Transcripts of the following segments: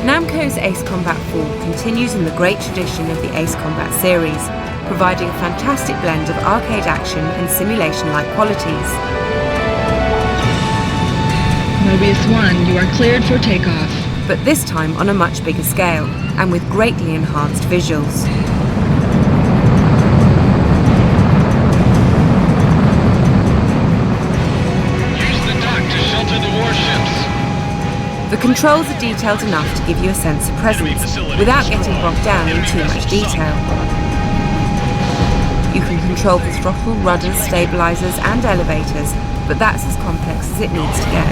Namco's Ace Combat 4 continues in the great tradition of the Ace Combat series, providing a fantastic blend of arcade action and simulation-like qualities. Mobius 1, you are cleared for takeoff. But this time on a much bigger scale, and with greatly enhanced visuals. Use the dock to shelter the warships. The controls are detailed enough to give you a sense of presence, without getting bogged down in too much detail. You can control the throttle, rudders, stabilizers and elevators, but that's as complex as it needs to get.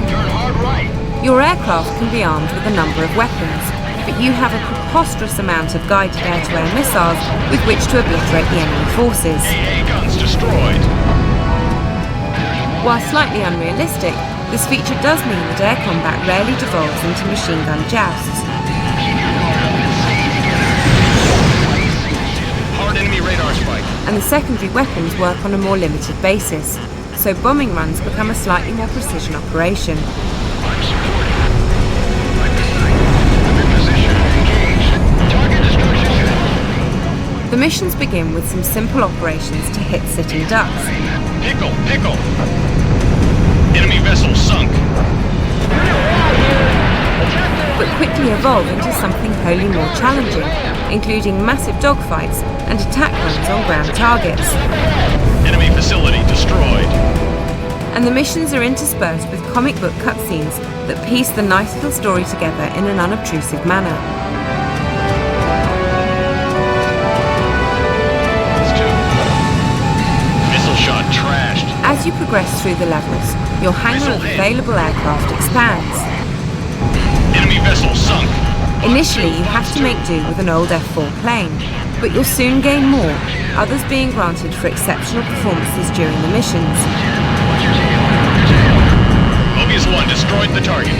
Turn hard right. Your aircraft can be armed with a number of weapons, but you have a preposterous amount of guided air-to-air missiles with which to obliterate the enemy forces. AA guns destroyed. While slightly unrealistic, this feature does mean that air combat rarely devolves into machine gun jousts. Hard enemy radar spike. And the secondary weapons work on a more limited basis, so bombing runs become a slightly more precision operation. I'm supporting. I'm in position. Engaged. Target destruction. The missions begin with some simple operations to hit sitting ducks. Pickle, pickle. Enemy vessel sunk. But quickly evolve into something wholly more challenging, including massive dogfights and attack runs on ground targets. Enemy facility destroyed. And the missions are interspersed with comic book cutscenes that piece the nice little story together in an unobtrusive manner. Missile shot trashed. As you progress through the levels, your hangar of available aircraft expands. Enemy vessel sunk. Initially, you have to make do with an old F4 plane, but you'll soon gain more, others being granted for exceptional performances during the missions. Mobius 1 destroyed the target.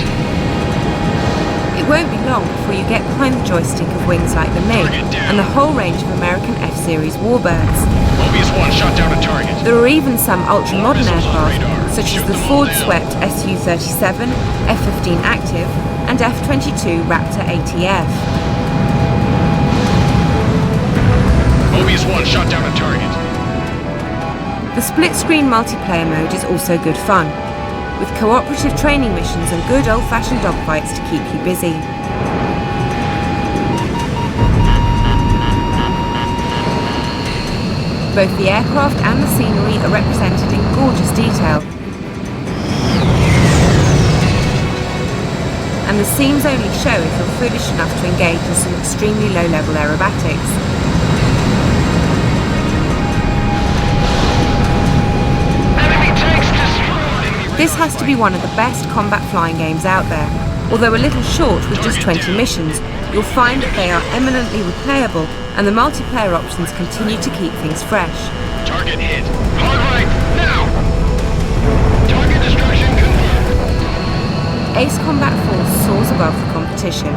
It won't be long before you get behind the joystick of wings like the MiG and the whole range of American F-Series warbirds. Mobius 1 shot down a target. There are even some ultra-modern aircraft, such as the Ford-swept Su-37, F-15 Active, and F-22 Raptor ATF. Mobius 1 shot down a target. The split-screen multiplayer mode is also good fun, with cooperative training missions and good old-fashioned dogfights to keep you busy. Both the aircraft and the scenery are represented in gorgeous detail, and the scenes only show if you're foolish enough to engage in some extremely low-level aerobatics. This has to be one of the best combat flying games out there. Although a little short with just 20 missions, you'll find that they are eminently replayable, and the multiplayer options continue to keep things fresh. Target hit. Hard right, now! Target destruction confirmed. Ace Combat 4 soars above the competition.